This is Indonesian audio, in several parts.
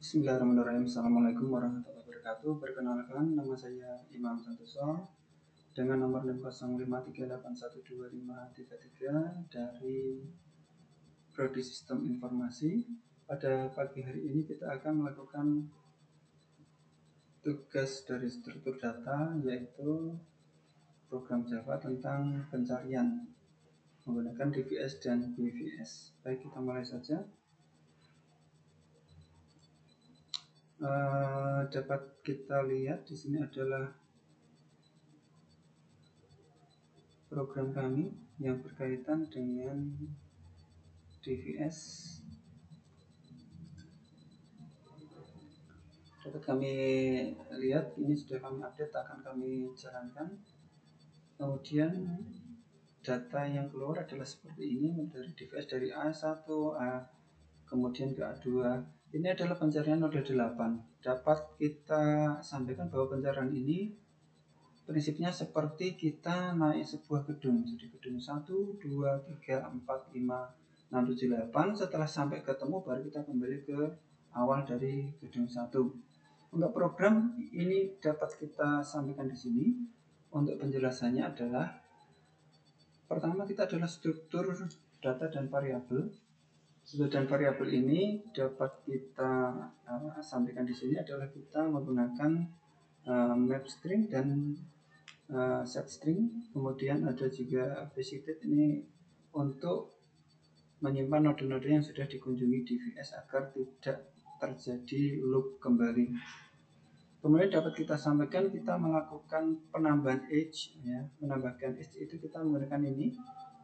Bismillahirrahmanirrahim. Assalamualaikum warahmatullahi wabarakatuh. Perkenalkan, nama saya Imam Santoso dengan nomor 60538125533 dari Prodi Sistem Informasi. Pada pagi hari ini kita akan melakukan tugas dari struktur data, yaitu program Java tentang pencarian menggunakan DVS dan BVS. Baik, kita mulai saja. Dapat kita lihat di sini adalah program kami yang berkaitan dengan DVS. Dapat kami lihat, ini sudah kami update, akan kami jalankan. Kemudian data yang keluar adalah seperti ini, dari DVS dari A1, kemudian ke A2. Ini adalah pencarian node 8. Dapat kita sampaikan bahwa pencarian ini prinsipnya seperti kita naik sebuah gedung. Jadi gedung 1, 2, 3, 4, 5, 6, 7, 8. Setelah sampai ketemu baru kita kembali ke awal dari gedung 1. Untuk program ini dapat kita sampaikan di sini. Untuk penjelasannya adalah, pertama kita adalah struktur data dan variabel. Struktur dan variabel ini dapat kita sampaikan di sini adalah kita menggunakan map string dan set string. Kemudian ada juga visited, ini untuk menyimpan node-node yang sudah dikunjungi DVS agar tidak terjadi loop kembali. Kemudian dapat kita sampaikan, kita melakukan penambahan edge, ya. Menambahkan edge itu kita menggunakan ini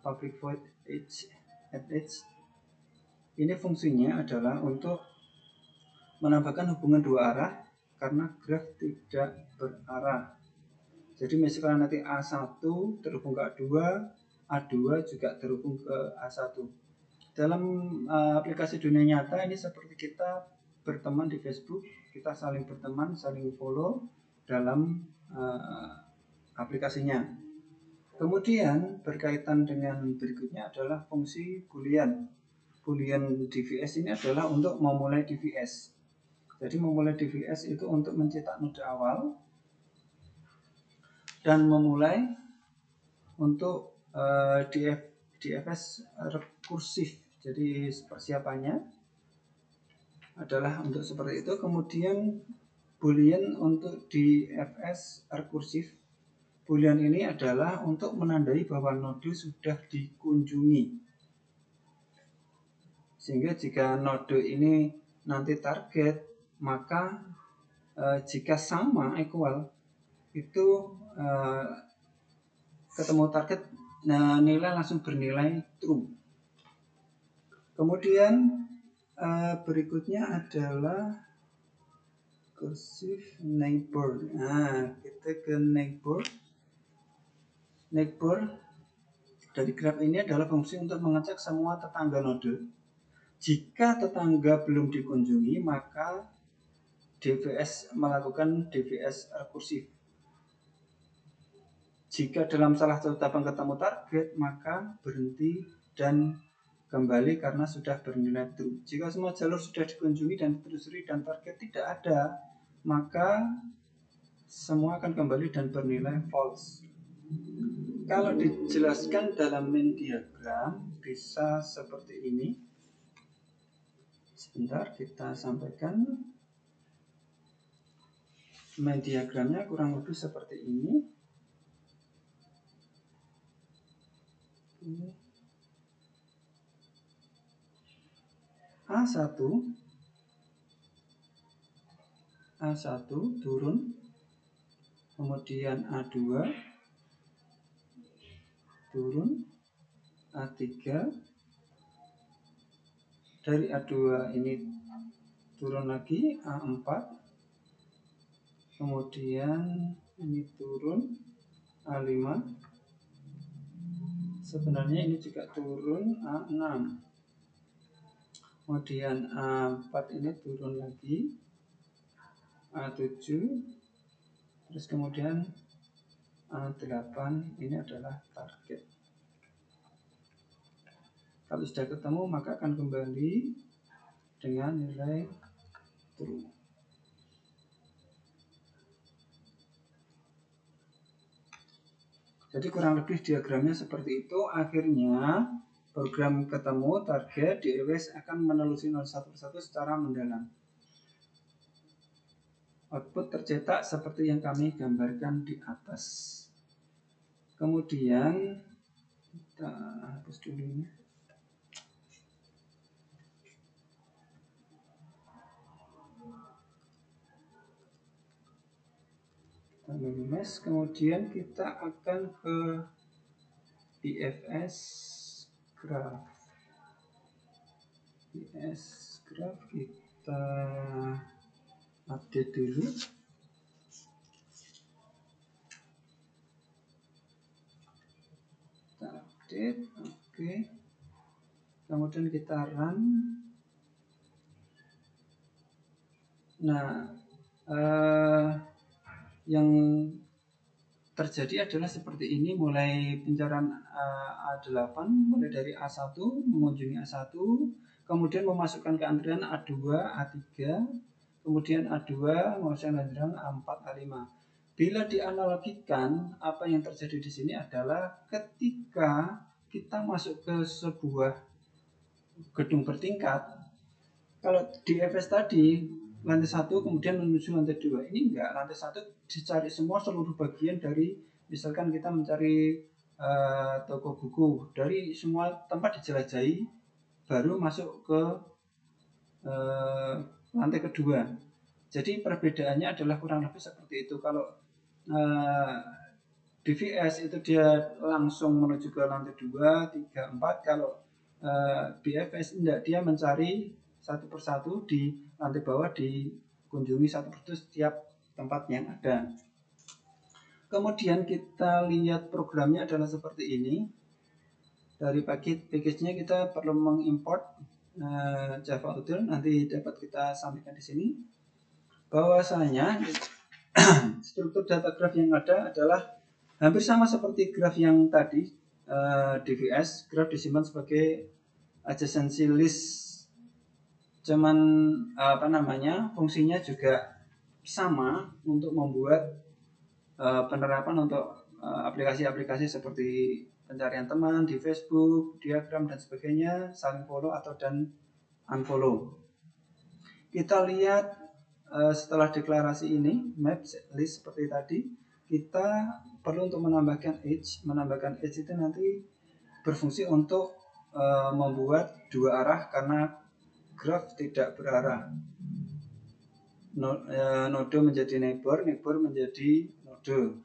public void edge add edge. Ini fungsinya adalah untuk menambahkan hubungan dua arah karena graf tidak berarah. Jadi misalkan nanti A1 terhubung ke A2, A2 juga terhubung ke A1. Dalam aplikasi dunia nyata ini seperti kita berteman di Facebook, kita saling berteman, saling follow dalam aplikasinya. Kemudian berkaitan dengan berikutnya adalah fungsi boolean. Boolean DVS ini adalah untuk memulai DVS. Jadi memulai DVS itu untuk mencetak node awal dan memulai untuk DFS rekursif. Jadi persiapannya adalah untuk seperti itu. Kemudian boolean untuk DFS rekursif. Boolean ini adalah untuk menandai bahwa node sudah dikunjungi. Sehingga jika node ini nanti target, maka jika sama equal itu ketemu target, nilai langsung bernilai true. Kemudian berikutnya adalah cursive neighbor. Kita ke neighbor. Neighbor dari graf ini adalah fungsi untuk mengecek semua tetangga node. Jika tetangga belum dikunjungi, maka DVS melakukan DVS rekursif. Jika dalam salah satu tahapan ketemu target, maka berhenti dan kembali karena sudah bernilai true. Jika semua jalur sudah dikunjungi dan ditelusuri dan target tidak ada, maka semua akan kembali dan bernilai false. Kalau dijelaskan dalam main diagram bisa seperti ini. Sebentar, kita sampaikan. Main diagramnya kurang lebih seperti ini. A1 turun, kemudian A2 turun, A3, dari A2 ini turun lagi A4, kemudian ini turun A5, sebenarnya ini juga turun A6, kemudian A4 ini turun lagi A7, terus kemudian A8 ini adalah target. Kalau sudah ketemu maka akan kembali dengan nilai true. Jadi kurang lebih diagramnya seperti itu. Akhirnya program ketemu target, DWS akan menelusuri 01 persatu secara mendalam. Output tercetak seperti yang kami gambarkan di atas. Kemudian kita hapus dulu ini. Kita minimize. Kemudian kita akan ke BFS graph. BFS graph kita update dulu. Kita update, oke. Kemudian kita run. Nah, yang terjadi adalah seperti ini. Mulai pencarian A8, mulai dari A1 mengunjungi A1, kemudian memasukkan ke antrian A2, A3, kemudian A2 memasukkan antrian A4, A5. Bila dianalogikan, apa yang terjadi di sini adalah ketika kita masuk ke sebuah gedung bertingkat, kalau di FS tadi lantai 1 kemudian menuju lantai 2, ini enggak, lantai 1 dicari semua seluruh bagian dari, misalkan kita mencari toko buku, dari semua tempat dijelajahi baru masuk ke lantai kedua. Jadi perbedaannya adalah kurang lebih seperti itu. Kalau BVS itu dia langsung menuju ke lantai 2, 3, 4. Kalau BFS enggak, dia mencari satu persatu di lantai bawah, dikunjungi satu persatu setiap tempat yang ada. Kemudian kita lihat programnya adalah seperti ini. Dari package-nya kita perlu mengimport Java Util, nanti dapat kita sampaikan di sini. Bahwasanya struktur data graph yang ada adalah hampir sama seperti graf yang tadi, DVS, graf disimpan sebagai adjacency list. Cuman fungsinya juga sama untuk membuat penerapan untuk aplikasi-aplikasi seperti pencarian teman di Facebook, diagram dan sebagainya, saling follow atau dan unfollow. Kita lihat setelah deklarasi ini, map list seperti tadi, kita perlu untuk menambahkan edge. Menambahkan edge itu nanti berfungsi untuk membuat dua arah karena graph tidak berarah. Node menjadi neighbor, neighbor menjadi node.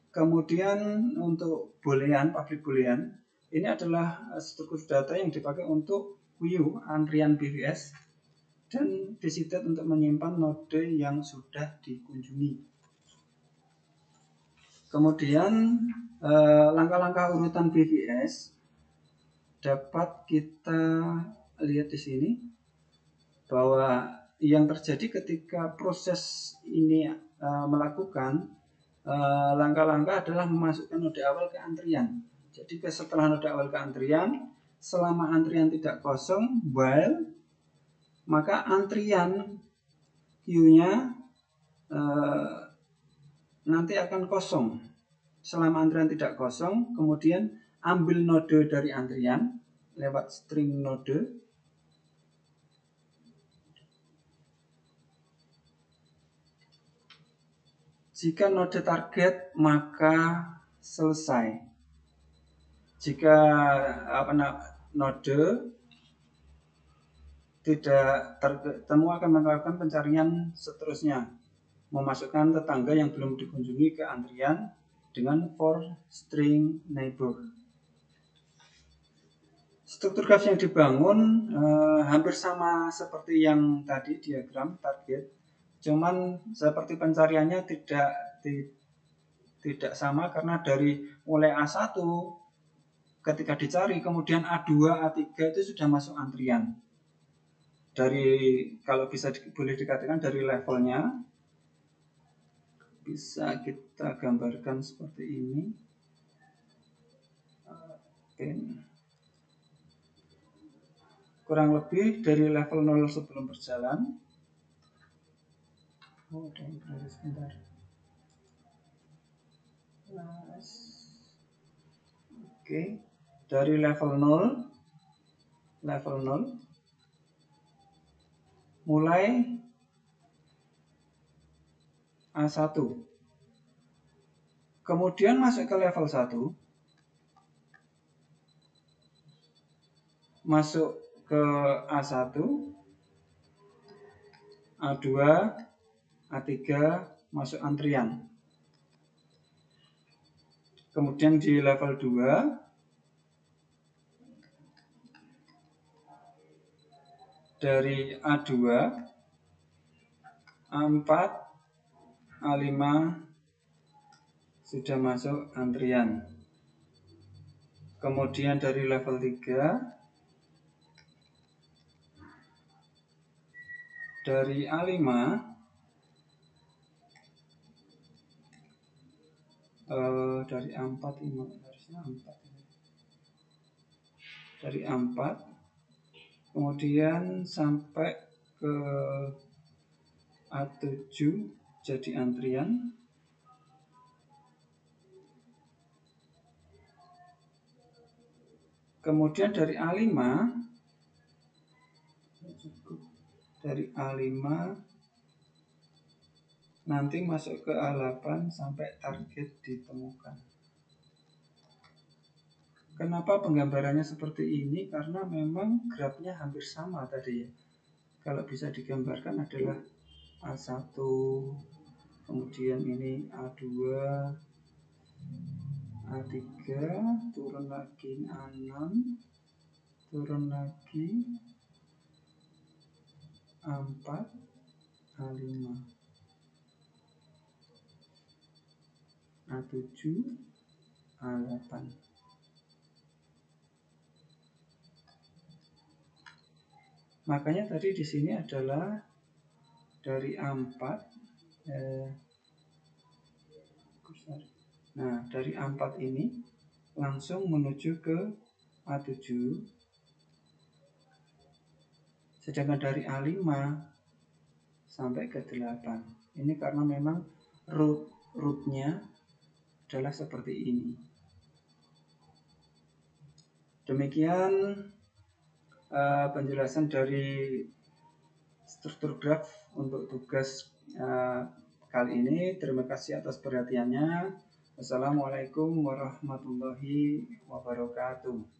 Kemudian untuk boolean, public boolean, ini adalah struktur data yang dipakai untuk queue antrian BVS dan decided untuk menyimpan node yang sudah dikunjungi. Kemudian langkah-langkah urutan BVS dapat kita lihat di sini, bahwa yang terjadi ketika proses ini melakukan langkah-langkah adalah memasukkan node awal ke antrian. Jadi setelah node awal ke antrian, selama antrian tidak kosong, while, maka antrian queue-nya nanti akan kosong. Selama antrian tidak kosong, kemudian ambil node dari antrian lewat string node. Jika node target, maka selesai. Jika node tidak tertemu, akan melakukan pencarian seterusnya, memasukkan tetangga yang belum dikunjungi ke antrian dengan for string neighbor. Struktur graf yang dibangun hampir sama seperti yang tadi diagram target, cuman seperti pencariannya tidak sama, karena dari mulai A1 ketika dicari, kemudian A2, A3 itu sudah masuk antrian. Dari, kalau bisa boleh dikatakan dari levelnya, bisa kita gambarkan seperti ini. Kurang lebih dari level 0 sebelum berjalan, Oh, ada yang berada sebentar. Oke, dari level 0 mulai A1, kemudian masuk ke level 1, masuk ke A1, A2, A3, masuk antrian. Kemudian di level 2, dari A2, A4, A5 sudah masuk antrian. Kemudian dari level 3, dari A5, dari A4 ini harusnya A4 ini. Dari A4 kemudian sampai ke A7 jadi antrian. Kemudian dari A5, nanti masuk ke A8 sampai target ditemukan. Kenapa penggambarannya seperti ini? Karena memang grafnya hampir sama tadi ya. Kalau bisa digambarkan adalah A1, kemudian ini A2, A3, turun lagi A6, turun lagi A4, A5, A7, A8. Makanya tadi di sini adalah dari A4, nah dari A4 ini langsung menuju ke A7, sedangkan dari A5 sampai ke 8. Ini karena memang rootnya adalah seperti ini. Demikian penjelasan dari struktur graf untuk tugas kali ini. Terima kasih atas perhatiannya. Wassalamualaikum warahmatullahi wabarakatuh.